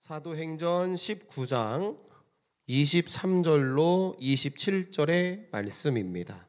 사도행전 19장 23절로 27절의 말씀입니다.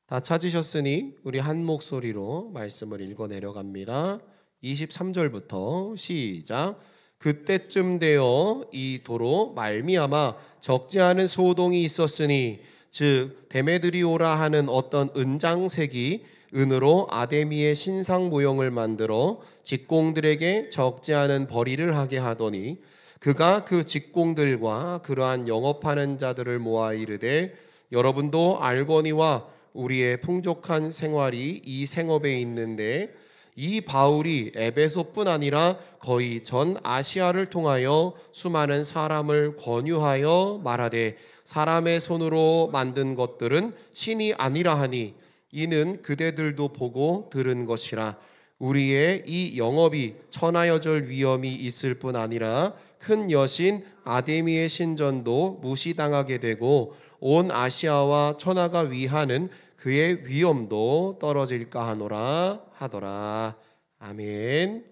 다 찾으셨으니 우리 한 목소리로 말씀을 읽어 내려갑니다. 23절부터 시작. 그때쯤 되어 이 도로 말미암아 적지 않은 소동이 있었으니 즉 데메드리오라 하는 어떤 은장색이 은으로 아데미의 신상 모형을 만들어 직공들에게 적지 않은 벌이를 하게 하더니 그가 그 직공들과 그러한 영업하는 자들을 모아 이르되 여러분도 알거니와 우리의 풍족한 생활이 이 생업에 있는데 이 바울이 에베소뿐 아니라 거의 전 아시아를 통하여 수많은 사람을 권유하여 말하되 사람의 손으로 만든 것들은 신이 아니라 하니 이는 그대들도 보고 들은 것이라. 우리의 이 영업이 천하여절 위험이 있을 뿐 아니라 큰 여신 아데미의 신전도 무시당하게 되고 온 아시아와 천하가 위하는 그의 위엄도 떨어질까 하노라 하더라. 아멘.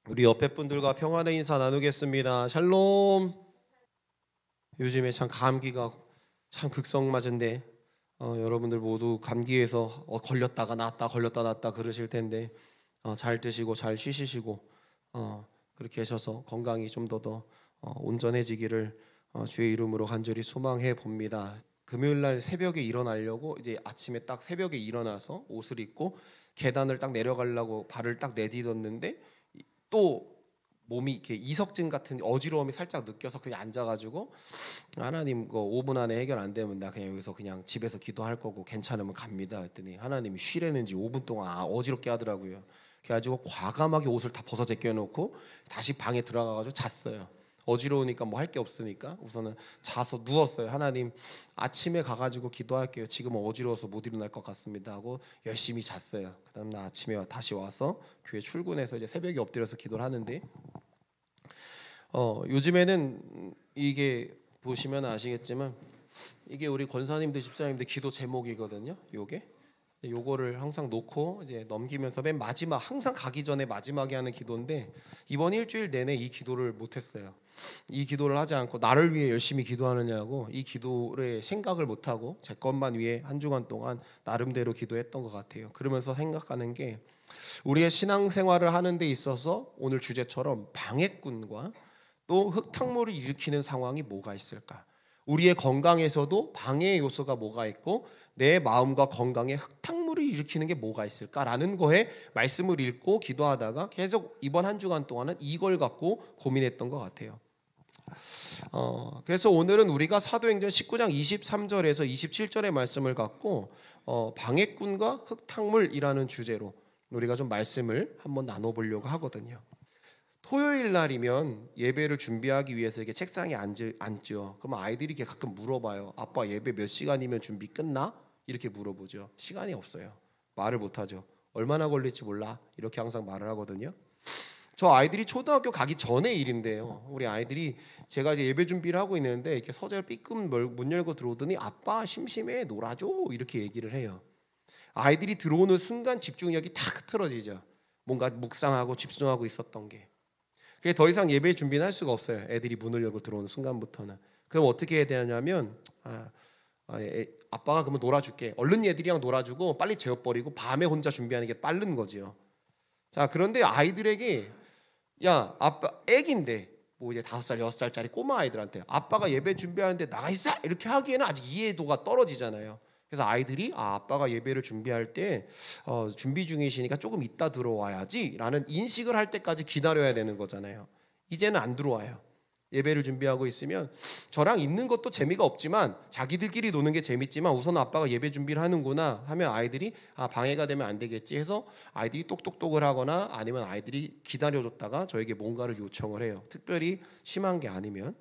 우리 옆에 분들과 평안의 인사 나누겠습니다. 샬롬. 요즘에 참 감기가 참 극성맞은데 여러분들 모두 감기에서 걸렸다가 낫다 걸렸다 낫다 그러실 텐데 잘 드시고 잘 쉬시고 그렇게 하셔서 건강이 좀 더 온전해지기를 주의 이름으로 간절히 소망해 봅니다. 금요일 날 새벽에 일어나려고 이제 아침에 딱 새벽에 일어나서 옷을 입고 계단을 딱 내려가려고 발을 딱 내딛었는데 또 몸이 이렇게 이석증 같은 어지러움이 살짝 느껴서 그냥 앉아가지고 하나님 그 5분 안에 해결 안 되면 나 그냥 여기서 그냥 집에서 기도할 거고 괜찮으면 갑니다 했더니 하나님이 쉬래는지 5분 동안 어지럽게 하더라고요. 그래가지고 과감하게 옷을 다 벗어 제껴놓고 다시 방에 들어가가지고 잤어요. 어지러우니까 뭐 할 게 없으니까 우선은 자서 누웠어요. 하나님 아침에 가가지고 기도할게요. 지금은 어지러워서 못 일어날 것 같습니다 하고 열심히 잤어요. 그 다음 날 아침에 다시 와서 교회 출근해서 이제 새벽에 엎드려서 기도를 하는데 요즘에는 이게 보시면 아시겠지만 이게 우리 권사님들 집사님들 기도 제목이거든요. 요거를 항상 놓고 이제 넘기면서 맨 마지막 항상 가기 전에 마지막에 하는 기도인데 이번 일주일 내내 이 기도를 못했어요. 이 기도를 하지 않고 나를 위해 열심히 기도하느냐고 이 기도를 생각을 못하고 제 것만 위해 한 주간 동안 나름대로 기도했던 것 같아요. 그러면서 생각하는 게 우리의 신앙생활을 하는 데 있어서 오늘 주제처럼 방해꾼과 또 흙탕물을 일으키는 상황이 뭐가 있을까? 우리의 건강에서도 방해의 요소가 뭐가 있고 내 마음과 건강에 흙탕물을 일으키는 게 뭐가 있을까라는 거에 말씀을 읽고 기도하다가 계속 이번 한 주간 동안은 이걸 갖고 고민했던 것 같아요. 그래서 오늘은 우리가 사도행전 19장 23절에서 27절의 말씀을 갖고 방해꾼과 흙탕물이라는 주제로 우리가 좀 말씀을 한번 나눠보려고 하거든요. 토요일 날이면 예배를 준비하기 위해서 이렇게 책상에 앉죠. 그럼 아이들이 이렇게 가끔 물어봐요. 아빠 예배 몇 시간이면 준비 끝나? 이렇게 물어보죠. 시간이 없어요. 말을 못하죠. 얼마나 걸릴지 몰라. 이렇게 항상 말을 하거든요. 저 아이들이 초등학교 가기 전의 일인데요. 우리 아이들이 제가 이제 예배 준비를 하고 있는데 이렇게 서재를 삐끔 문 열고 들어오더니 아빠 심심해 놀아줘 이렇게 얘기를 해요. 아이들이 들어오는 순간 집중력이 탁 흐트러지죠. 뭔가 묵상하고 집중하고 있었던 게. 그게 더 이상 예배 준비는 할 수가 없어요. 애들이 문을 열고 들어오는 순간부터는. 그럼 어떻게 해야 되냐면 아빠가 그러면 놀아줄게. 얼른 얘들이랑 놀아주고 빨리 재워버리고 밤에 혼자 준비하는 게 빠른 거지요. 자, 그런데 아이들에게 야 아빠 애기인데 뭐 이제 5살 6살짜리 꼬마 아이들한테 아빠가 예배 준비하는데 나가 있어 이렇게 하기에는 아직 이해도가 떨어지잖아요. 그래서 아이들이 아빠가 예배를 준비할 때 준비 중이시니까 조금 이따 들어와야지 라는 인식을 할 때까지 기다려야 되는 거잖아요. 이제는 안 들어와요. 예배를 준비하고 있으면 저랑 있는 것도 재미가 없지만 자기들끼리 노는 게 재밌지만 우선 아빠가 예배 준비를 하는구나 하면 아이들이 방해가 되면 안 되겠지 해서 아이들이 똑똑똑을 하거나 아니면 아이들이 기다려줬다가 저에게 뭔가를 요청을 해요. 특별히 심한 게 아니면.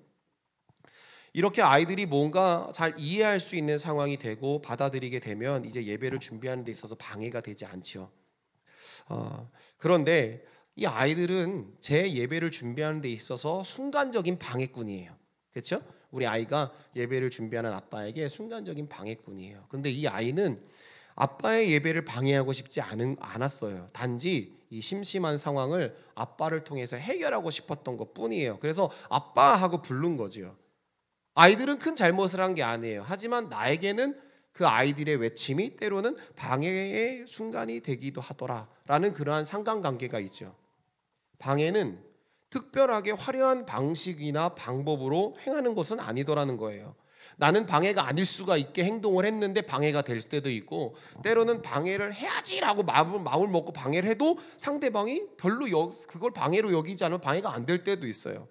이렇게 아이들이 뭔가 잘 이해할 수 있는 상황이 되고 받아들이게 되면 이제 예배를 준비하는 데 있어서 방해가 되지 않죠. 그런데 이 아이들은 제 예배를 준비하는 데 있어서 순간적인 방해꾼이에요. 그렇죠? 우리 아이가 예배를 준비하는 아빠에게 순간적인 방해꾼이에요. 근데 이 아이는 아빠의 예배를 방해하고 싶지 않았어요. 단지 이 심심한 상황을 아빠를 통해서 해결하고 싶었던 것 뿐이에요. 그래서 아빠 하고 부른 거죠. 아이들은 큰 잘못을 한 게 아니에요. 하지만 나에게는 그 아이들의 외침이 때로는 방해의 순간이 되기도 하더라라는 그러한 상관관계가 있죠. 방해는 특별하게 화려한 방식이나 방법으로 행하는 것은 아니더라는 거예요. 나는 방해가 아닐 수가 있게 행동을 했는데 방해가 될 때도 있고, 때로는 방해를 해야지라고 마음을 먹고 방해를 해도 상대방이 별로 그걸 방해로 여기지 않으면 방해가 안 될 때도 있어요.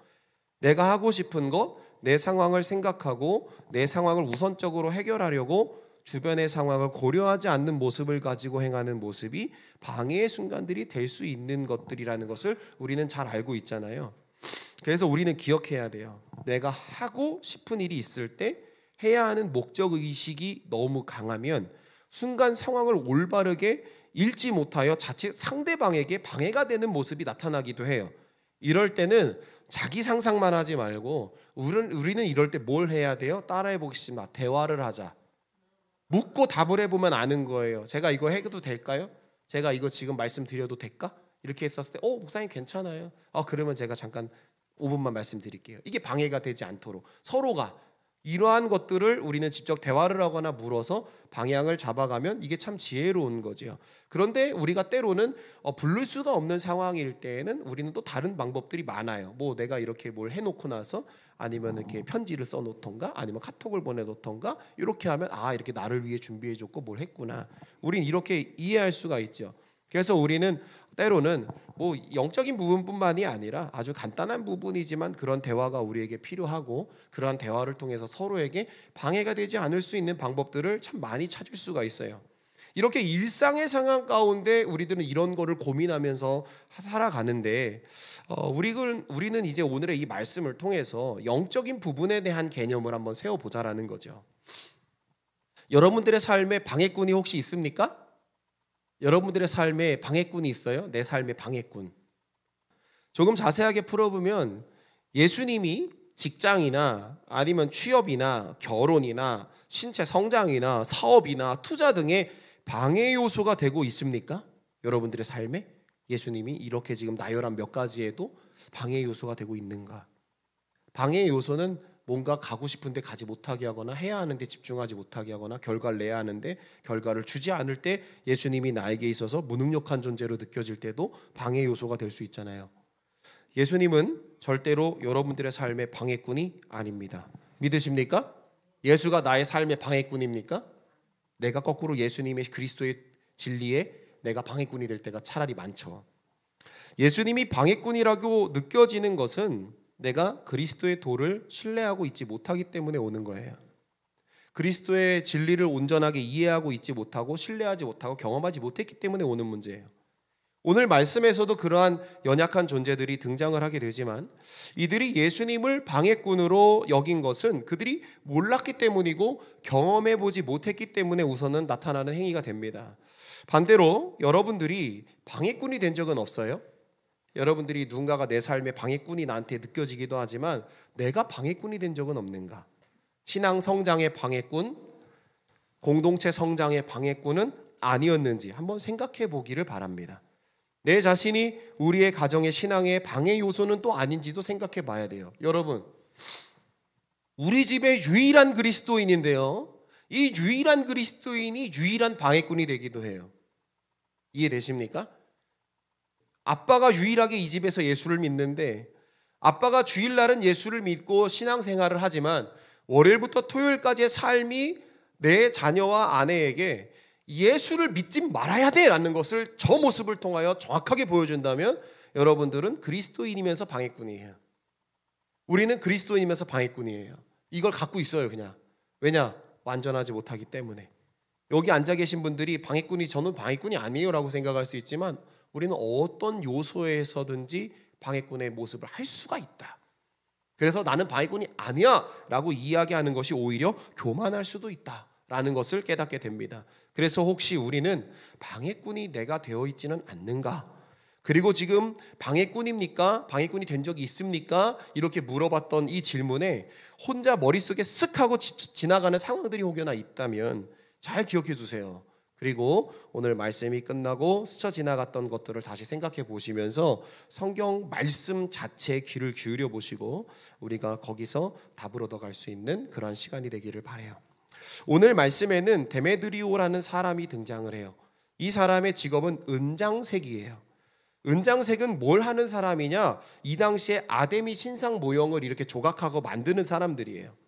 내가 하고 싶은 것, 내 상황을 생각하고 내 상황을 우선적으로 해결하려고 주변의 상황을 고려하지 않는 모습을 가지고 행하는 모습이 방해의 순간들이 될 수 있는 것들이라는 것을 우리는 잘 알고 있잖아요. 그래서 우리는 기억해야 돼요. 내가 하고 싶은 일이 있을 때 해야 하는 목적의식이 너무 강하면 순간 상황을 올바르게 읽지 못하여 자칫 상대방에게 방해가 되는 모습이 나타나기도 해요. 이럴 때는 자기 상상만 하지 말고 우리는 이럴 때 뭘 해야 돼요? 따라해 보겠습니다. 대화를 하자. 묻고 답을 해보면 아는 거예요. 제가 이거 해도 될까요? 제가 이거 지금 말씀드려도 될까? 이렇게 했었을 때 목사님 괜찮아요. 그러면 제가 잠깐 5분만 말씀드릴게요. 이게 방해가 되지 않도록 서로가 이러한 것들을 우리는 직접 대화를 하거나 물어서 방향을 잡아가면 이게 참 지혜로운 거죠. 그런데 우리가 때로는 부를 수가 없는 상황일 때에는 우리는 또 다른 방법들이 많아요. 뭐 내가 이렇게 뭘 해놓고 나서 아니면 이렇게 편지를 써놓던가 아니면 카톡을 보내놓던가 이렇게 하면 이렇게 나를 위해 준비해줬고 뭘 했구나. 우린 이렇게 이해할 수가 있죠. 그래서 우리는 때로는 뭐 영적인 부분뿐만이 아니라 아주 간단한 부분이지만 그런 대화가 우리에게 필요하고 그러한 대화를 통해서 서로에게 방해가 되지 않을 수 있는 방법들을 참 많이 찾을 수가 있어요. 이렇게 일상의 상황 가운데 우리들은 이런 거를 고민하면서 살아가는데 우리는 이제 오늘의 이 말씀을 통해서 영적인 부분에 대한 개념을 한번 세워보자라는 거죠. 여러분들의 삶에 방해꾼이 혹시 있습니까? 여러분들의 삶에 방해꾼이 있어요? 내 삶에 방해꾼. 조금 자세하게 풀어보면 예수님이 직장이나 아니면 취업이나 결혼이나 신체 성장이나 사업이나 투자 등의 방해 요소가 되고 있습니까? 여러분들의 삶에 예수님이 이렇게 지금 나열한 몇 가지에도 방해 요소가 되고 있는가? 방해 요소는 뭔가 가고 싶은데 가지 못하게 하거나 해야 하는데 집중하지 못하게 하거나 결과를 내야 하는데 결과를 주지 않을 때 예수님이 나에게 있어서 무능력한 존재로 느껴질 때도 방해 요소가 될 수 있잖아요. 예수님은 절대로 여러분들의 삶의 방해꾼이 아닙니다. 믿으십니까? 예수가 나의 삶의 방해꾼입니까? 내가 거꾸로 예수님의 그리스도의 진리에 내가 방해꾼이 될 때가 차라리 많죠. 예수님이 방해꾼이라고 느껴지는 것은 내가 그리스도의 도를 신뢰하고 있지 못하기 때문에 오는 거예요. 그리스도의 진리를 온전하게 이해하고 있지 못하고 신뢰하지 못하고 경험하지 못했기 때문에 오는 문제예요. 오늘 말씀에서도 그러한 연약한 존재들이 등장을 하게 되지만 이들이 예수님을 방해꾼으로 여긴 것은 그들이 몰랐기 때문이고 경험해보지 못했기 때문에 우선은 나타나는 행위가 됩니다. 반대로 여러분들이 방해꾼이 된 적은 없어요? 여러분들이 누군가가 내 삶의 방해꾼이 나한테 느껴지기도 하지만 내가 방해꾼이 된 적은 없는가? 신앙 성장의 방해꾼, 공동체 성장의 방해꾼은 아니었는지 한번 생각해 보기를 바랍니다. 내 자신이 우리의 가정의 신앙의 방해 요소는 또 아닌지도 생각해 봐야 돼요. 여러분, 우리 집의 유일한 그리스도인인데요, 이 유일한 그리스도인이 유일한 방해꾼이 되기도 해요. 이해되십니까? 아빠가 유일하게 이 집에서 예수를 믿는데 아빠가 주일날은 예수를 믿고 신앙생활을 하지만 월요일부터 토요일까지의 삶이 내 자녀와 아내에게 예수를 믿지 말아야 돼라는 것을 저 모습을 통하여 정확하게 보여준다면 여러분들은 그리스도인이면서 방해꾼이에요. 우리는 그리스도인이면서 방해꾼이에요. 이걸 갖고 있어요. 그냥. 왜냐? 완전하지 못하기 때문에. 여기 앉아 계신 분들이 저는 방해꾼이 아니에요 라고 생각할 수 있지만 우리는 어떤 요소에서든지 방해꾼의 모습을 할 수가 있다. 그래서 나는 방해꾼이 아니야 라고 이야기하는 것이 오히려 교만할 수도 있다 라는 것을 깨닫게 됩니다. 그래서 혹시 우리는 방해꾼이 내가 되어 있지는 않는가? 그리고 지금 방해꾼입니까? 방해꾼이 된 적이 있습니까? 이렇게 물어봤던 이 질문에 혼자 머릿속에 쓱 하고 지나가는 상황들이 혹여나 있다면 잘 기억해 주세요. 그리고 오늘 말씀이 끝나고 스쳐 지나갔던 것들을 다시 생각해 보시면서 성경 말씀 자체에 귀를 기울여 보시고 우리가 거기서 답을 얻어갈 수 있는 그러한 시간이 되기를 바라요. 오늘 말씀에는 데메드리오라는 사람이 등장을 해요. 이 사람의 직업은 은장색이에요. 은장색은 뭘 하는 사람이냐? 이 당시에 아데미 신상 모형을 이렇게 조각하고 만드는 사람들이에요.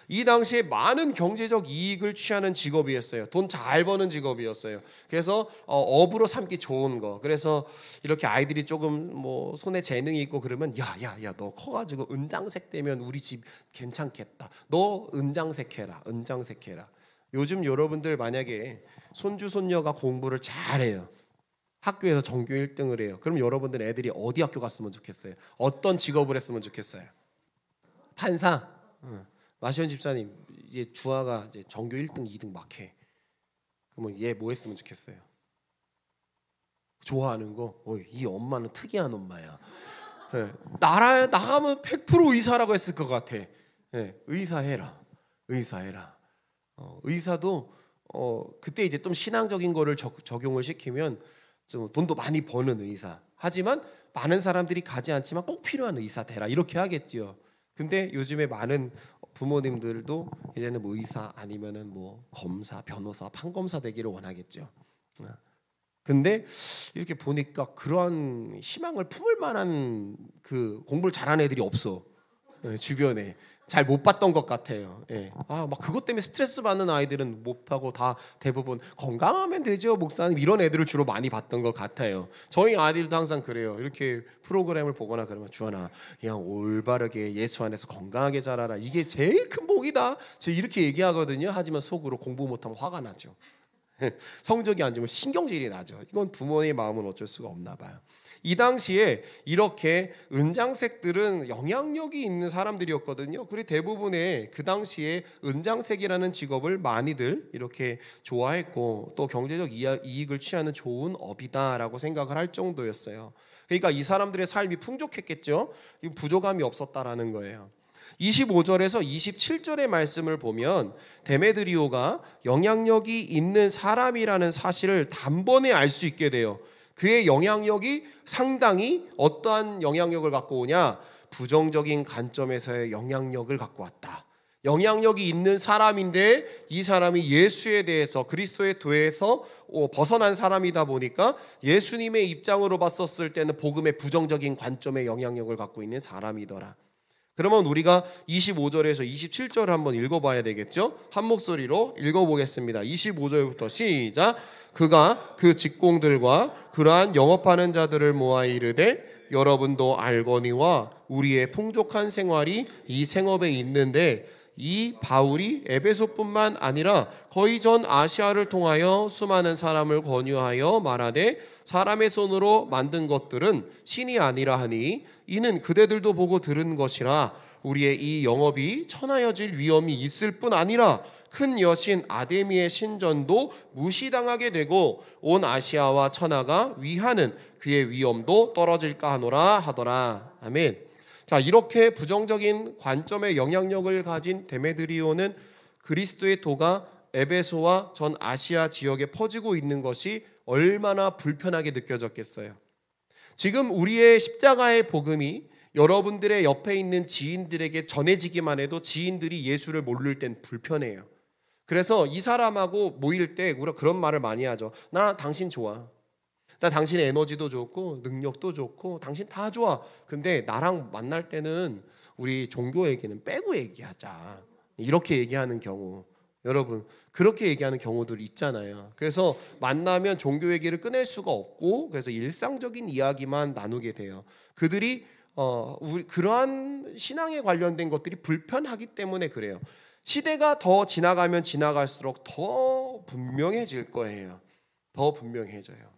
이 당시에 많은 경제적 이익을 취하는 직업이었어요. 돈 잘 버는 직업이었어요. 그래서 업으로 삼기 좋은 거. 그래서 이렇게 아이들이 조금 뭐 손에 재능이 있고 그러면 야야야 너 커가지고 은장색 되면 우리 집 괜찮겠다. 너 은장색 해라. 은장색 해라. 요즘 여러분들 만약에 손주 손녀가 공부를 잘해요. 학교에서 전교 1등을 해요. 그럼 여러분들 애들이 어디 학교 갔으면 좋겠어요? 어떤 직업을 했으면 좋겠어요? 판사. 마시원 집사님 이제 주아가 이제 전교 1등, 2등 막 해. 그러면 얘 뭐 했으면 좋겠어요? 좋아하는 거. 이 엄마는 특이한 엄마야. 네. 나가면 100% 의사라고 했을 것 같아. 네. 의사 해라. 의사 해라. 의사도 그때 이제 좀 신앙적인 거를 적용을 시키면 좀 돈도 많이 버는 의사. 하지만 많은 사람들이 가지 않지만 꼭 필요한 의사 되라. 이렇게 하겠지요. 근데 요즘에 많은 부모님들도 이제는 뭐 의사 아니면은 뭐 검사, 변호사, 판검사 되기를 원하겠죠. 근데 이렇게 보니까 그러한 희망을 품을 만한 그 공부를 잘하는 애들이 없어. 주변에 잘 못 봤던 것 같아요. 막 그것 때문에 스트레스 받는 아이들은 못 하고 다 대부분 건강하면 되죠, 목사님 이런 애들을 주로 많이 봤던 것 같아요. 저희 아이들도 항상 그래요. 이렇게 프로그램을 보거나 그러면 주원아, 그냥 올바르게 예수 안에서 건강하게 자라라. 이게 제일 큰 복이다. 저 이렇게 얘기하거든요. 하지만 속으로 공부 못하면 화가 나죠. 성적이 안 좋으면 신경질이 나죠. 이건 부모의 마음은 어쩔 수가 없나 봐요. 이 당시에 이렇게 은장색들은 영향력이 있는 사람들이었거든요. 그리고 대부분의 그 당시에 은장색이라는 직업을 많이들 이렇게 좋아했고 또 경제적 이익을 취하는 좋은 업이다라고 생각을 할 정도였어요. 그러니까 이 사람들의 삶이 풍족했겠죠. 부족함이 없었다라는 거예요. 25절에서 27절의 말씀을 보면 데메드리오가 영향력이 있는 사람이라는 사실을 단번에 알 수 있게 돼요. 그의 영향력이 상당히 어떠한 영향력을 갖고 오냐? 부정적인 관점에서의 영향력을 갖고 왔다. 영향력이 있는 사람인데 이 사람이 예수에 대해서 그리스도의 도에서 벗어난 사람이다 보니까 예수님의 입장으로 봤었을 때는 복음의 부정적인 관점의 영향력을 갖고 있는 사람이더라. 그러면 우리가 25절에서 27절을 한번 읽어봐야 되겠죠? 한 목소리로 읽어보겠습니다. 25절부터 시작. 그가 그 직공들과 그러한 영업하는 자들을 모아 이르되 여러분도 알거니와 우리의 풍족한 생활이 이 생업에 있는데 이 바울이 에베소뿐만 아니라 거의 전 아시아를 통하여 수많은 사람을 권유하여 말하되 사람의 손으로 만든 것들은 신이 아니라 하니 이는 그대들도 보고 들은 것이라 우리의 이 영업이 천하여질 위험이 있을 뿐 아니라 큰 여신 아데미의 신전도 무시당하게 되고 온 아시아와 천하가 위하는 그의 위엄도 떨어질까 하노라 하더라. 아멘. 자, 이렇게 부정적인 관점의 영향력을 가진 데메드리오는 그리스도의 도가 에베소와 전 아시아 지역에 퍼지고 있는 것이 얼마나 불편하게 느껴졌겠어요. 지금 우리의 십자가의 복음이 여러분들의 옆에 있는 지인들에게 전해지기만 해도 지인들이 예수를 모를 땐 불편해요. 그래서 이 사람하고 모일 때 우리가 그런 말을 많이 하죠. 나 당신 좋아. 나 당신의 에너지도 좋고 능력도 좋고 당신 다 좋아. 근데 나랑 만날 때는 우리 종교 얘기는 빼고 얘기하자. 이렇게 얘기하는 경우, 여러분 그렇게 얘기하는 경우들 있잖아요. 그래서 만나면 종교 얘기를 꺼낼 수가 없고 그래서 일상적인 이야기만 나누게 돼요. 그들이 그러한 신앙에 관련된 것들이 불편하기 때문에 그래요. 시대가 더 지나가면 지나갈수록 더 분명해질 거예요. 더 분명해져요.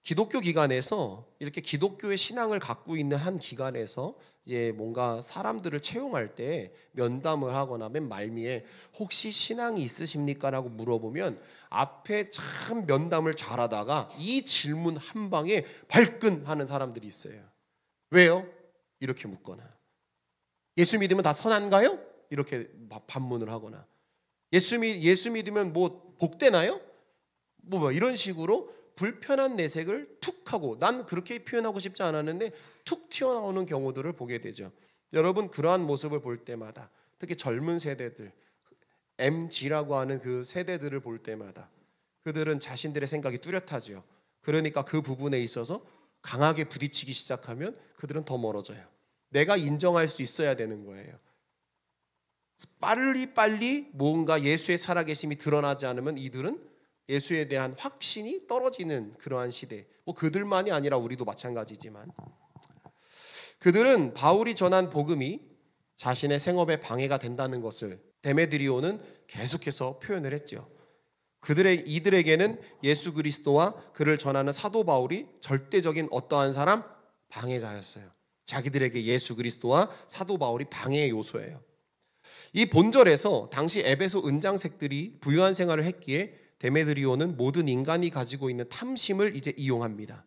기독교 기관에서 이렇게 기독교의 신앙을 갖고 있는 한 기관에서 이제 뭔가 사람들을 채용할 때 면담을 하거나 맨 말미에 혹시 신앙이 있으십니까? 라고 물어보면 앞에 참 면담을 잘하다가 이 질문 한 방에 발끈하는 사람들이 있어요. 왜요? 이렇게 묻거나 예수 믿으면 다 선한가요? 이렇게 반문을 하거나 예수 믿으면 뭐 복되나요? 뭐 이런 식으로 불편한 내색을 툭 하고, 난 그렇게 표현하고 싶지 않았는데 툭 튀어나오는 경우들을 보게 되죠. 여러분, 그러한 모습을 볼 때마다, 특히 젊은 세대들, MG라고 하는 그 세대들을 볼 때마다 그들은 자신들의 생각이 뚜렷하죠. 그러니까 그 부분에 있어서 강하게 부딪히기 시작하면 그들은 더 멀어져요. 내가 인정할 수 있어야 되는 거예요. 빨리 뭔가 예수의 살아계심이 드러나지 않으면 이들은 예수에 대한 확신이 떨어지는 그러한 시대. 뭐 그들만이 아니라 우리도 마찬가지지만, 그들은 바울이 전한 복음이 자신의 생업에 방해가 된다는 것을 데메드리오는 계속해서 표현을 했죠. 이들에게는 예수 그리스도와 그를 전하는 사도 바울이 절대적인 어떠한 사람? 방해자였어요. 자기들에게 예수 그리스도와 사도 바울이 방해의 요소예요. 이 본절에서 당시 에베소 은장색들이 부유한 생활을 했기에 데메드리오는 모든 인간이 가지고 있는 탐심을 이제 이용합니다.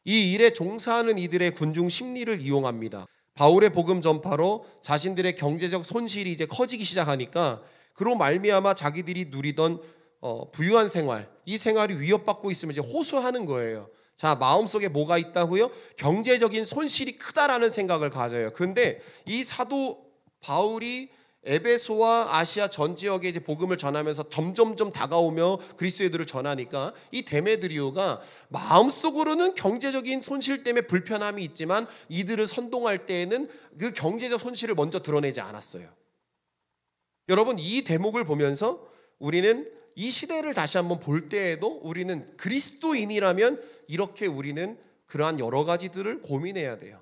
이 일에 종사하는 이들의 군중 심리를 이용합니다. 바울의 복음 전파로 자신들의 경제적 손실이 이제 커지기 시작하니까 그로 말미암아 자기들이 누리던 부유한 생활, 이 생활이 위협받고 있으면 이제 호소하는 거예요. 자, 마음속에 뭐가 있다고요? 경제적인 손실이 크다라는 생각을 가져요. 그런데 이 사도 바울이 에베소와 아시아 전 지역에 이제 복음을 전하면서 점점점 다가오며 그리스도인들을 전하니까 이 데메드리오가 마음속으로는 경제적인 손실 때문에 불편함이 있지만 이들을 선동할 때에는 그 경제적 손실을 먼저 드러내지 않았어요. 여러분, 이 대목을 보면서 우리는 이 시대를 다시 한번 볼 때에도 우리는 그리스도인이라면 이렇게 우리는 그러한 여러 가지들을 고민해야 돼요.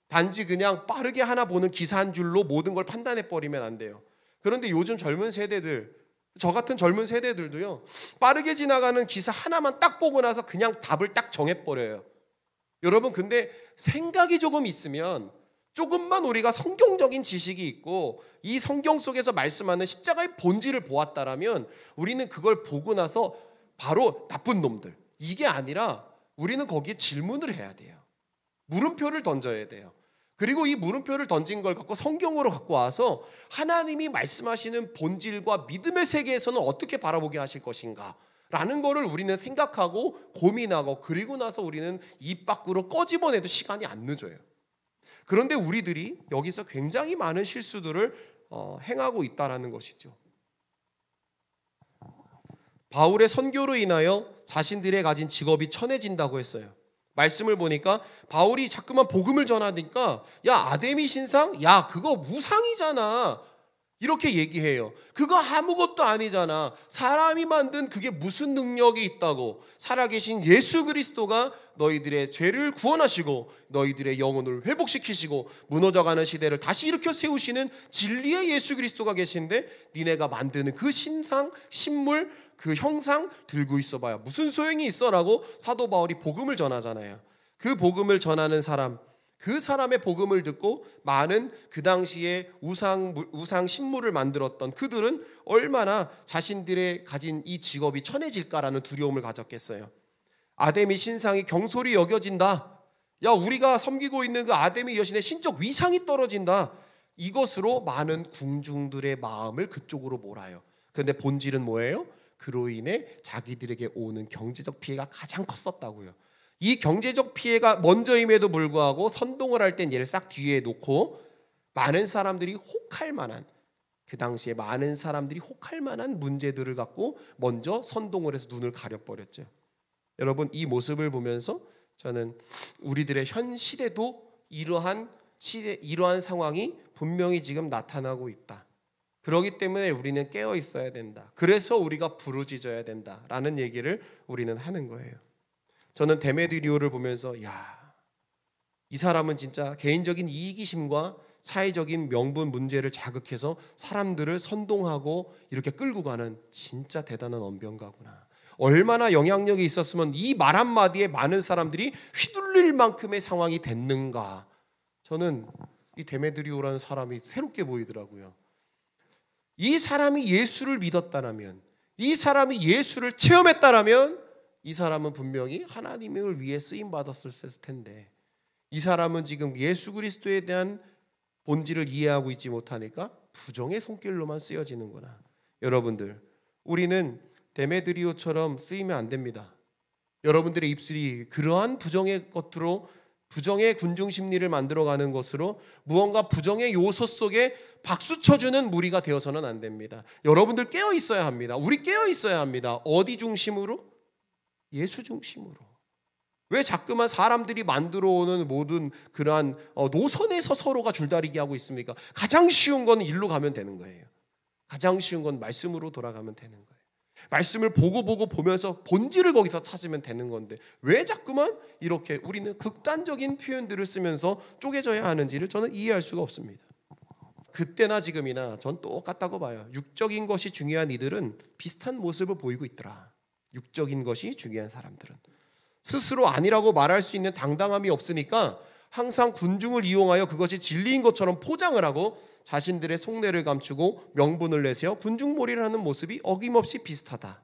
단지 그냥 빠르게 하나 보는 기사 한 줄로 모든 걸 판단해 버리면 안 돼요. 그런데 요즘 젊은 세대들, 저 같은 젊은 세대들도요, 빠르게 지나가는 기사 하나만 딱 보고 나서 그냥 답을 딱 정해버려요. 여러분, 근데 생각이 조금 있으면, 조금만 우리가 성경적인 지식이 있고 이 성경 속에서 말씀하는 십자가의 본질을 보았다라면 우리는 그걸 보고 나서 바로 나쁜 놈들, 이게 아니라 우리는 거기에 질문을 해야 돼요. 물음표를 던져야 돼요. 그리고 이 물음표를 던진 걸 갖고 성경으로 갖고 와서 하나님이 말씀하시는 본질과 믿음의 세계에서는 어떻게 바라보게 하실 것인가 라는 거를 우리는 생각하고 고민하고, 그리고 나서 우리는 입 밖으로 꺼집어내도 시간이 안 늦어요. 그런데 우리들이 여기서 굉장히 많은 실수들을 행하고 있다는 것이죠. 바울의 선교로 인하여 자신들의 가진 직업이 천해진다고 했어요. 말씀을 보니까 바울이 자꾸만 복음을 전하니까, 야, 아데미 신상? 야, 그거 우상이잖아. 이렇게 얘기해요. 그거 아무것도 아니잖아. 사람이 만든 그게 무슨 능력이 있다고. 살아계신 예수 그리스도가 너희들의 죄를 구원하시고 너희들의 영혼을 회복시키시고 무너져가는 시대를 다시 일으켜 세우시는 진리의 예수 그리스도가 계신데 니네가 만드는 그 신상, 신물, 그 형상 들고 있어봐야 무슨 소용이 있어라고 사도 바울이 복음을 전하잖아요. 그 복음을 전하는 사람, 그 사람의 복음을 듣고 많은 그 당시에 우상 신물을 만들었던 그들은 얼마나 자신들의 가진 이 직업이 천해질까라는 두려움을 가졌겠어요. 아데미 신상이 경솔히 여겨진다. 야, 우리가 섬기고 있는 그 아데미 여신의 신적 위상이 떨어진다. 이것으로 많은 궁중들의 마음을 그쪽으로 몰아요. 그런데 본질은 뭐예요? 그로 인해 자기들에게 오는 경제적 피해가 가장 컸었다고요. 이 경제적 피해가 먼저임에도 불구하고 선동을 할 땐 얘를 싹 뒤에 놓고 많은 사람들이 혹할 만한, 그 당시에 많은 사람들이 혹할 만한 문제들을 갖고 먼저 선동을 해서 눈을 가려버렸죠. 여러분, 이 모습을 보면서 저는 우리들의 현 시대도 이러한 상황이 분명히 지금 나타나고 있다. 그렇기 때문에 우리는 깨어 있어야 된다. 그래서 우리가 부르짖어야 된다라는 얘기를 우리는 하는 거예요. 저는 데메드리오를 보면서 이 사람은 진짜 개인적인 이기심과 사회적인 명분 문제를 자극해서 사람들을 선동하고 이렇게 끌고 가는 진짜 대단한 언변가구나. 얼마나 영향력이 있었으면 이 말 한마디에 많은 사람들이 휘둘릴 만큼의 상황이 됐는가. 저는 이 데메드리오라는 사람이 새롭게 보이더라고요. 이 사람이 예수를 믿었다라면, 이 사람이 예수를 체험했다라면 이 사람은 분명히 하나님을 위해 쓰임받았을 텐데, 이 사람은 지금 예수 그리스도에 대한 본질을 이해하고 있지 못하니까 부정의 손길로만 쓰여지는구나. 여러분들, 우리는 데메드리오처럼 쓰이면 안 됩니다. 여러분들의 입술이 그러한 부정의 것으로, 부정의 군중 심리를 만들어가는 것으로 무언가 부정의 요소 속에 박수 쳐주는 무리가 되어서는 안 됩니다. 여러분들 깨어 있어야 합니다. 우리 깨어 있어야 합니다. 어디 중심으로? 예수 중심으로. 왜 자꾸만 사람들이 만들어 오는 모든 그러한 노선에서 서로가 줄다리기 하고 있습니까? 가장 쉬운 건 일로 가면 되는 거예요. 가장 쉬운 건 말씀으로 돌아가면 되는 거예요. 말씀을 보고 보면서 본질을 거기서 찾으면 되는 건데 왜 자꾸만 이렇게 우리는 극단적인 표현들을 쓰면서 쪼개져야 하는지를 저는 이해할 수가 없습니다. 그때나 지금이나 전 똑같다고 봐요. 육적인 것이 중요한 이들은 비슷한 모습을 보이고 있더라. 육적인 것이 중요한 사람들은 스스로 아니라고 말할 수 있는 당당함이 없으니까 항상 군중을 이용하여 그것이 진리인 것처럼 포장을 하고 자신들의 속내를 감추고 명분을 내세워 군중몰이를 하는 모습이 어김없이 비슷하다.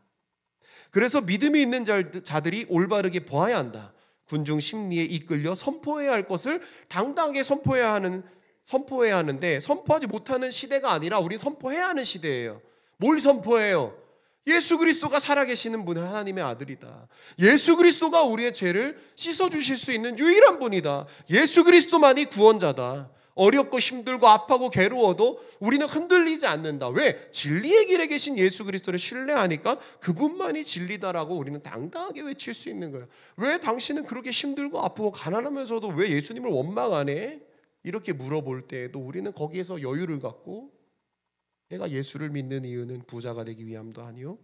그래서 믿음이 있는 자들이 올바르게 보아야 한다. 군중 심리에 이끌려 선포해야 할 것을 당당하게 선포해야 하는데 선포하지 못하는 시대가 아니라 우리는 선포해야 하는 시대예요. 뭘 선포해요? 예수 그리스도가 살아계시는 분, 하나님의 아들이다. 예수 그리스도가 우리의 죄를 씻어주실 수 있는 유일한 분이다. 예수 그리스도만이 구원자다. 어렵고 힘들고 아파고 괴로워도 우리는 흔들리지 않는다. 왜? 진리의 길에 계신 예수 그리스도를 신뢰하니까 그분만이 진리다라고 우리는 당당하게 외칠 수 있는 거예요. 왜 당신은 그렇게 힘들고 아프고 가난하면서도 왜 예수님을 원망 안 해? 이렇게 물어볼 때에도 우리는 거기에서 여유를 갖고 내가 예수를 믿는 이유는 부자가 되기 위함도 아니요,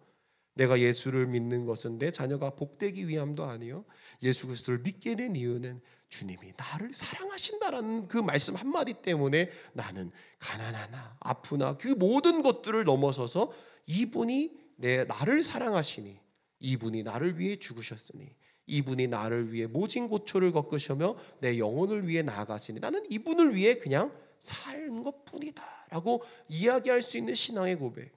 내가 예수를 믿는 것은 내 자녀가 복되기 위함도 아니요, 예수 그리스도를 믿게 된 이유는 주님이 나를 사랑하신다라는 그 말씀 한마디 때문에 나는 가난하나 아프나 그 모든 것들을 넘어서서 이분이 나를 사랑하시니, 이분이 나를 위해 죽으셨으니, 이분이 나를 위해 모진 고초를 겪으시며 내 영혼을 위해 나아가시니 나는 이분을 위해 그냥 산 것뿐이다 라고 이야기할 수 있는 신앙의 고백.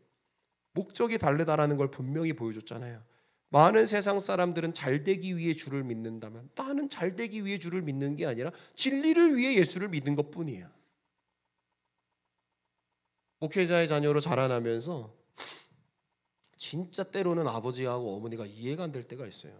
목적이 다르다라는 걸 분명히 보여줬잖아요. 많은 세상 사람들은 잘되기 위해 주를 믿는다면 나는 잘되기 위해 주를 믿는 게 아니라 진리를 위해 예수를 믿는 것뿐이야. 목회자의 자녀로 자라나면서 진짜 때로는 아버지하고 어머니가 이해가 안 될 때가 있어요.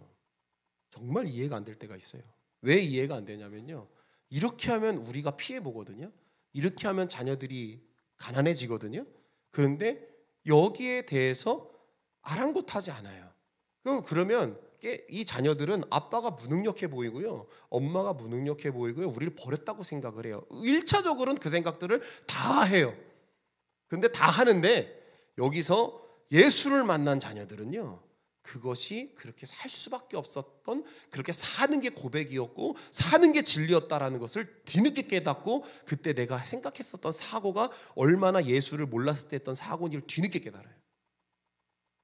정말 이해가 안 될 때가 있어요. 왜 이해가 안 되냐면요, 이렇게 하면 우리가 피해 보거든요. 이렇게 하면 자녀들이 가난해지거든요. 그런데 여기에 대해서 아랑곳하지 않아요. 그러면 이 자녀들은 아빠가 무능력해 보이고요, 엄마가 무능력해 보이고요, 우리를 버렸다고 생각을 해요. 1차적으로는 그 생각들을 다 해요. 근데 다 하는데 여기서 예수를 만난 자녀들은요, 그것이 그렇게 살 수밖에 없었던, 그렇게 사는 게 고백이었고 사는 게 진리였다라는 것을 뒤늦게 깨닫고, 그때 내가 생각했었던 사고가 얼마나 예수를 몰랐을 때 했던 사고인지를 뒤늦게 깨달아요.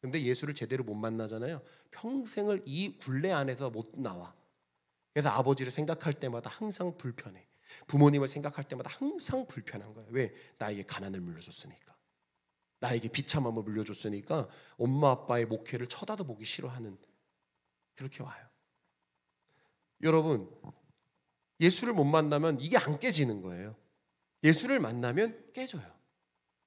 근데 예수를 제대로 못 만나잖아요. 평생을 이 굴레 안에서 못 나와. 그래서 아버지를 생각할 때마다 항상 불편해. 부모님을 생각할 때마다 항상 불편한 거예요. 왜? 나에게 가난을 물려줬으니까, 나에게 비참함을 물려줬으니까 엄마 아빠의 목회를 쳐다도 보기 싫어하는, 그렇게 와요. 여러분, 예수를 못 만나면 이게 안 깨지는 거예요. 예수를 만나면 깨져요.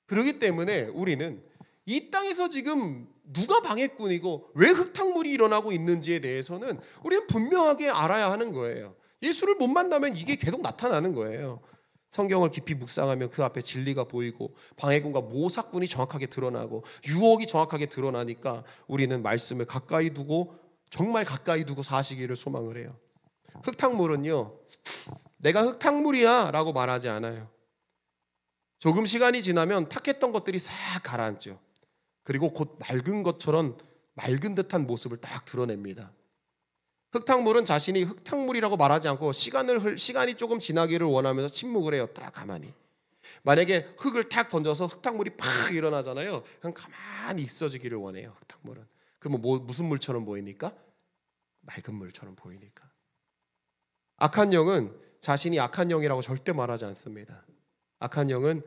그렇기 때문에 우리는 이 땅에서 지금 누가 방해꾼이고 왜 흙탕물이 일어나고 있는지에 대해서는 우리는 분명하게 알아야 하는 거예요. 예수를 못 만나면 이게 계속 나타나는 거예요. 성경을 깊이 묵상하면 그 앞에 진리가 보이고 방해꾼과 모사꾼이 정확하게 드러나고 유혹이 정확하게 드러나니까 우리는 말씀을 가까이 두고, 정말 가까이 두고 사시기를 소망을 해요. 흙탕물은요, 내가 흙탕물이야 라고 말하지 않아요. 조금 시간이 지나면 탁했던 것들이 싹 가라앉죠. 그리고 곧 맑은 것처럼 맑은 듯한 모습을 딱 드러냅니다. 흙탕물은 자신이 흙탕물이라고 말하지 않고 시간이 조금 지나기를 원하면서 침묵을 해요. 딱 가만히. 만약에 흙을 탁 던져서 흙탕물이 팍 일어나잖아요. 그냥 가만히 있어지기를 원해요. 흙탕물은. 그러면 무슨 물처럼 보이니까? 맑은 물처럼 보이니까. 악한 영은 자신이 악한 영이라고 절대 말하지 않습니다. 악한 영은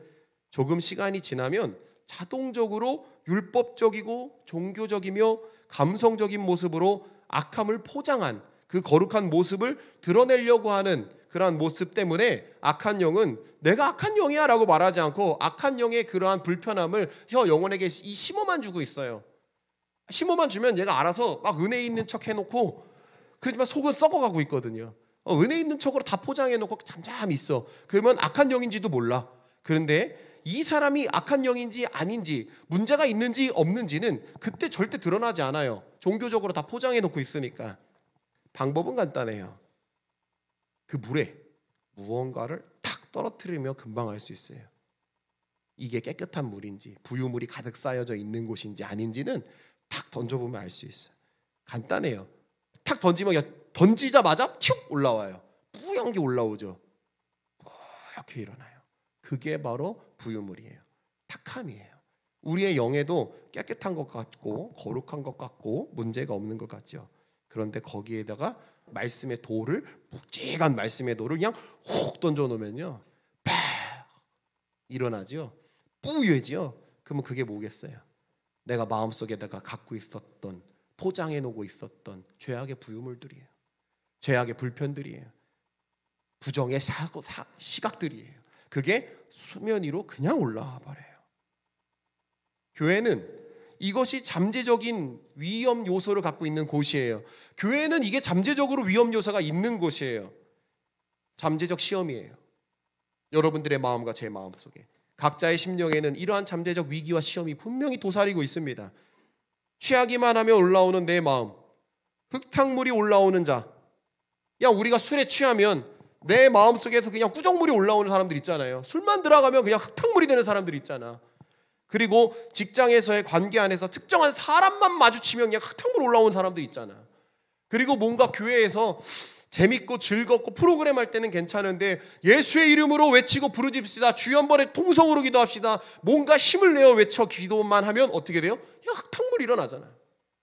조금 시간이 지나면 자동적으로 율법적이고 종교적이며 감성적인 모습으로 악함을 포장한 그 거룩한 모습을 드러내려고 하는 그러한 모습 때문에 악한 영은 내가 악한 영이야 라고 말하지 않고 악한 영의 그러한 불편함을 영혼에게 심어만 주고 있어요. 심어만 주면 얘가 알아서 막 은혜 있는 척 해놓고, 그렇지만 속은 썩어가고 있거든요. 은혜 있는 척으로 다 포장해놓고 잠잠히 있어. 그러면 악한 영인지도 몰라. 그런데 이 사람이 악한 영인지 아닌지, 문제가 있는지 없는지는 그때 절대 드러나지 않아요. 종교적으로 다 포장해놓고 있으니까. 방법은 간단해요. 그 물에 무언가를 탁 떨어뜨리며 금방 알 수 있어요. 이게 깨끗한 물인지 부유물이 가득 쌓여져 있는 곳인지 아닌지는 탁 던져보면 알 수 있어요. 간단해요. 탁 던지면 던지자마자 툭 올라와요. 뿌연 게 올라오죠. 이렇게 일어나요. 그게 바로 부유물이에요. 탁함이에요. 우리의 영에도 깨끗한 것 같고 거룩한 것 같고 문제가 없는 것 같죠. 그런데 거기에다가 말씀의 돌을, 묵직한 말씀의 돌을 그냥 훅 던져놓으면요, 팍 일어나죠. 뿌예지요. 그러면 그게 뭐겠어요? 내가 마음속에다가 갖고 있었던, 포장해놓고 있었던 죄악의 부유물들이에요. 죄악의 불편들이에요. 부정의 시각들이에요. 그게 수면 위로 그냥 올라와 버려요. 교회는 이것이 잠재적인 위험 요소를 갖고 있는 곳이에요. 교회는 이게 잠재적으로 위험 요소가 있는 곳이에요. 잠재적 시험이에요. 여러분들의 마음과 제 마음 속에, 각자의 심령에는 이러한 잠재적 위기와 시험이 분명히 도사리고 있습니다. 취하기만 하면 올라오는 내 마음, 흙탕물이 올라오는 자. 야, 우리가 술에 취하면 내 마음속에서 그냥 꾸정물이 올라오는 사람들 있잖아요. 술만 들어가면 그냥 흙탕물이 되는 사람들 있잖아. 그리고 직장에서의 관계 안에서 특정한 사람만 마주치면 그냥 흙탕물 올라오는 사람들 있잖아. 그리고 뭔가 교회에서 재밌고 즐겁고 프로그램 할 때는 괜찮은데 예수의 이름으로 외치고 부르짖읍시다, 주연번에 통성으로 기도합시다, 뭔가 힘을 내어 외쳐 기도만 하면 어떻게 돼요? 그냥 흙탕물이 일어나잖아.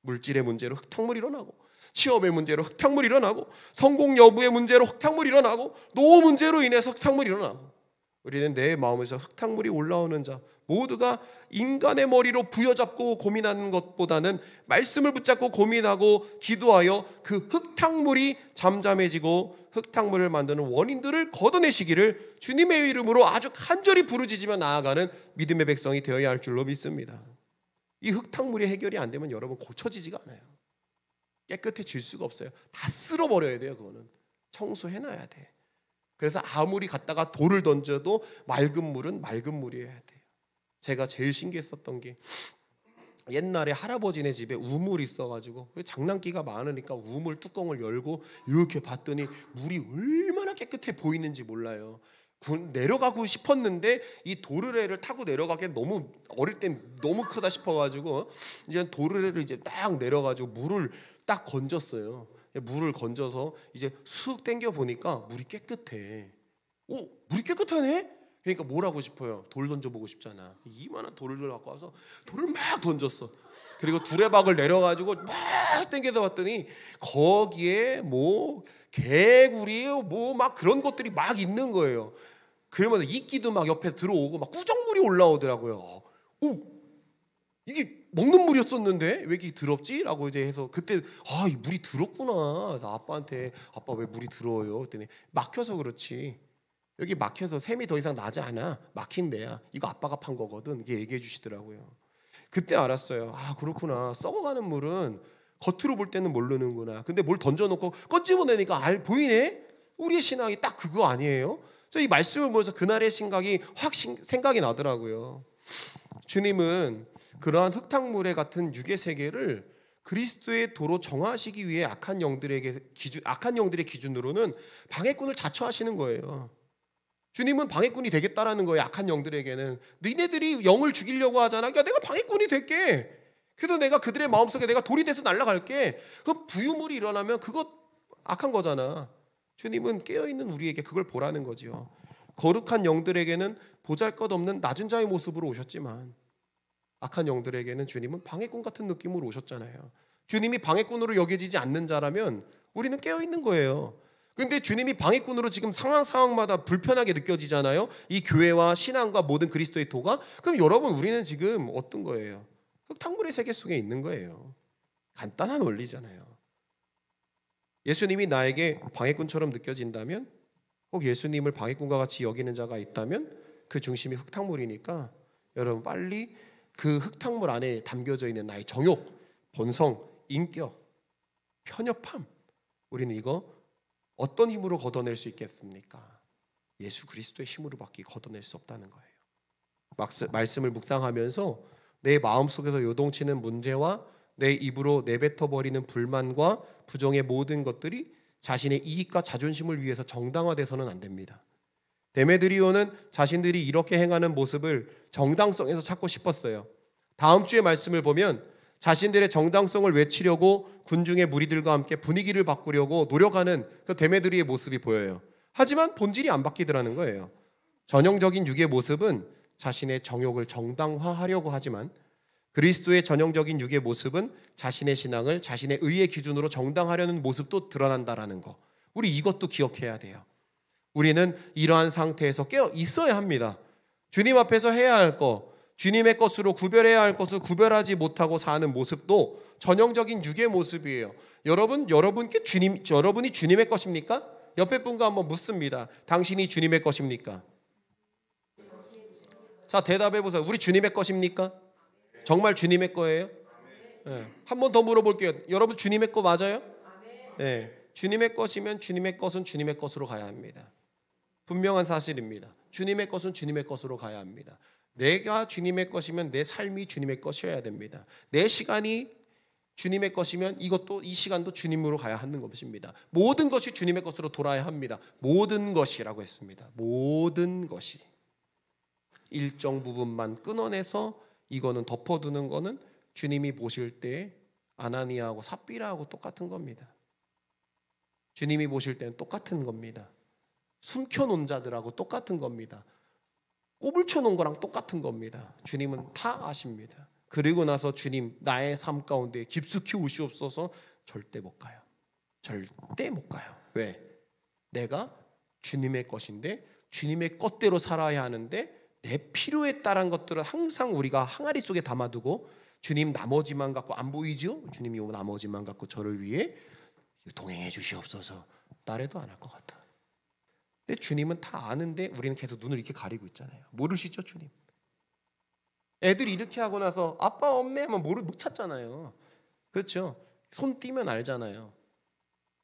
물질의 문제로 흙탕물이 일어나고, 취업의 문제로 흙탕물이 일어나고, 성공 여부의 문제로 흙탕물이 일어나고, 노후 문제로 인해서 흙탕물이 일어나고. 우리는 내 마음에서 흙탕물이 올라오는 자 모두가 인간의 머리로 부여잡고 고민하는 것보다는 말씀을 붙잡고 고민하고 기도하여 그 흙탕물이 잠잠해지고 흙탕물을 만드는 원인들을 걷어내시기를 주님의 이름으로 아주 간절히 부르짖으며 나아가는 믿음의 백성이 되어야 할 줄로 믿습니다. 이 흙탕물이 해결이 안 되면 여러분 고쳐지지가 않아요. 깨끗해질 수가 없어요. 다 쓸어버려야 돼요. 그거는 청소해놔야 돼. 그래서 아무리 갖다가 돌을 던져도 맑은 물은 맑은 물이어야 돼요. 제가 제일 신기했었던 게, 옛날에 할아버지네 집에 우물이 있어가지고 장난기가 많으니까 우물 뚜껑을 열고 이렇게 봤더니 물이 얼마나 깨끗해 보이는지 몰라요. 내려가고 싶었는데 이 도르래를 타고 가기엔 너무, 어릴 땐 너무 크다 싶어가지고 이제 도르래를 이제 딱 내려가지고 물을 딱 건졌어요. 물을 건져서 이제 쑥 당겨 보니까 물이 깨끗해. 물이 깨끗하네? 그러니까 뭘 하고 싶어요? 돌 던져보고 싶잖아. 이만한 돌을 갖고 와서 돌을 막 던졌어. 그리고 두레박을 내려가지고 막 당겨서 봤더니 거기에 뭐 개구리 뭐 막 그런 것들이 막 있는 거예요. 그러면서 이끼도 막 옆에 들어오고 막 꾸정물이 올라오더라고요. 이게 먹는 물이었었는데 왜 이렇게 더럽지? 라고 이제 해서 그때 이 물이 더럽구나. 그래서 아빠한테, 아빠 왜 물이 더러워요? 그랬더니 막혀서 그렇지. 여기 막혀서 샘이 더 이상 나지 않아. 막힌 데야. 이거 아빠가 판 거거든. 이게 얘기해 주시더라고요. 그때 알았어요. 그렇구나. 썩어가는 물은 겉으로 볼 때는 모르는구나. 근데 뭘 던져놓고 꺼집어내니까 보이네. 우리의 신앙이 딱 그거 아니에요? 저 이 말씀을 보면서 그날의 생각이 확 생각이 나더라고요. 주님은 그러한 흙탕물에 같은 육의 세계를 그리스도의 도로 정하시기 위해 악한 영들의 기준으로는 방해꾼을 자처하시는 거예요. 주님은 방해꾼이 되겠다라는 거예요. 악한 영들에게는. 너희네들이 영을 죽이려고 하잖아. 그러니까 내가 방해꾼이 될게. 그래서 내가 그들의 마음속에 내가 돌이 돼서 날아갈게. 그 부유물이 일어나면 그것 악한 거잖아. 주님은 깨어있는 우리에게 그걸 보라는 거지요. 거룩한 영들에게는 보잘것없는 낮은 자의 모습으로 오셨지만 악한 영들에게는 주님은 방해꾼 같은 느낌으로 오셨잖아요. 주님이 방해꾼으로 여겨지지 않는 자라면 우리는 깨어있는 거예요. 근데 주님이 방해꾼으로 지금 상황마다 불편하게 느껴지잖아요. 이 교회와 신앙과 모든 그리스도의 도가. 그럼 여러분, 우리는 지금 어떤 거예요? 흙탕물의 세계 속에 있는 거예요. 간단한 원리잖아요. 예수님이 나에게 방해꾼처럼 느껴진다면, 혹 예수님을 방해꾼과 같이 여기는 자가 있다면 그 중심이 흙탕물이니까 여러분 빨리 그 흙탕물 안에 담겨져 있는 나의 정욕, 본성, 인격, 편협함, 우리는 이거 어떤 힘으로 걷어낼 수 있겠습니까? 예수 그리스도의 힘으로 밖에 걷어낼 수 없다는 거예요. 말씀을 묵상하면서 내 마음속에서 요동치는 문제와 내 입으로 내뱉어버리는 불만과 부정의 모든 것들이 자신의 이익과 자존심을 위해서 정당화돼서는 안 됩니다. 데메드리오는 자신들이 이렇게 행하는 모습을 정당성에서 찾고 싶었어요. 다음 주의 말씀을 보면 자신들의 정당성을 외치려고 군중의 무리들과 함께 분위기를 바꾸려고 노력하는 그 데메드리의 모습이 보여요. 하지만 본질이 안 바뀌더라는 거예요. 전형적인 육의 모습은 자신의 정욕을 정당화하려고 하지만 그리스도의 전형적인 육의 모습은 자신의 신앙을 자신의 의의 기준으로 정당하려는 모습도 드러난다라는 거. 우리 이것도 기억해야 돼요. 우리는 이러한 상태에서 깨어 있어야 합니다. 주님 앞에서 해야 할 거, 주님의 것으로 구별해야 할 것을 구별하지 못하고 사는 모습도 전형적인 육의 모습이에요. 여러분이 주님의 것입니까? 옆에 분과 한번 묻습니다. 당신이 주님의 것입니까? 자, 대답해 보세요. 우리 주님의 것입니까? 정말 주님의 거예요? 네. 한 번 더 물어볼게요. 여러분 주님의 거 맞아요? 네. 주님의 것이면 주님의 것은 주님의 것으로 가야 합니다. 분명한 사실입니다. 주님의 것은 주님의 것으로 가야 합니다. 내가 주님의 것이면 내 삶이 주님의 것이어야 됩니다. 내 시간이 주님의 것이면 이 시간도 주님으로 가야 하는 것입니다. 모든 것이 주님의 것으로 돌아야 합니다. 모든 것이라고 했습니다. 모든 것이. 일정 부분만 끊어내서 이거는 덮어두는 거는 주님이 보실 때 아나니아하고 삽비라하고 똑같은 겁니다. 주님이 보실 때는 똑같은 겁니다. 숨겨놓은 자들하고 똑같은 겁니다. 꼽을 쳐놓은 거랑 똑같은 겁니다. 주님은 다 아십니다. 그리고 나서 주님 나의 삶 가운데 깊숙이 오시옵소서. 절대 못 가요. 절대 못 가요. 왜? 내가 주님의 것인데 주님의 것대로 살아야 하는데 내 필요에 따른 것들은 항상 우리가 항아리 속에 담아두고 주님 나머지만 갖고 안 보이죠? 주님이 나머지만 갖고 저를 위해 동행해 주시옵소서. 나래도 안 할 것 같아. 근데 주님은 다 아는데 우리는 계속 눈을 이렇게 가리고 있잖아요. 모르시죠 주님? 애들이 이렇게 하고 나서 아빠 없네 하면 못 찾잖아요. 그렇죠? 손 띄면 알잖아요.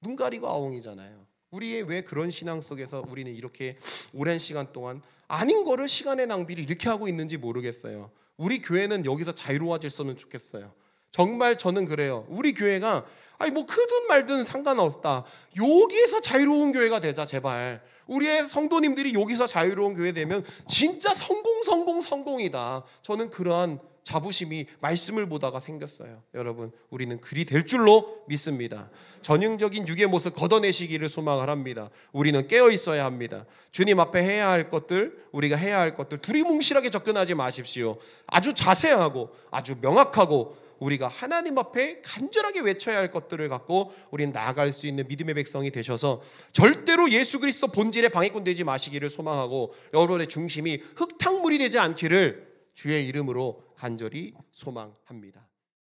눈 가리고 아웅이잖아요. 우리의 왜 그런 신앙 속에서 우리는 이렇게 오랜 시간 동안 아닌 거를 시간의 낭비를 이렇게 하고 있는지 모르겠어요. 우리 교회는 여기서 자유로워졌으면 좋겠어요. 정말 저는 그래요. 우리 교회가 뭐 크든 말든 상관없다. 여기에서 자유로운 교회가 되자 제발. 우리의 성도님들이 여기서 자유로운 교회 되면 진짜 성공이다. 저는 그러한 자부심이 말씀을 보다가 생겼어요. 여러분 우리는 그리 될 줄로 믿습니다. 전형적인 육의 모습 걷어내시기를 소망을 합니다. 우리는 깨어 있어야 합니다. 주님 앞에 해야 할 것들, 우리가 해야 할 것들 두리뭉실하게 접근하지 마십시오. 아주 자세하고 아주 명확하고 우리가 하나님 앞에 간절하게 외쳐야 할 것들을 갖고 우리는 나아갈 수 있는 믿음의 백성이 되셔서 절대로 예수 그리스도 본질의 방해꾼 되지 마시기를 소망하고 여러분의 중심이 흙탕물이 되지 않기를 주의 이름으로 간절히 소망합니다.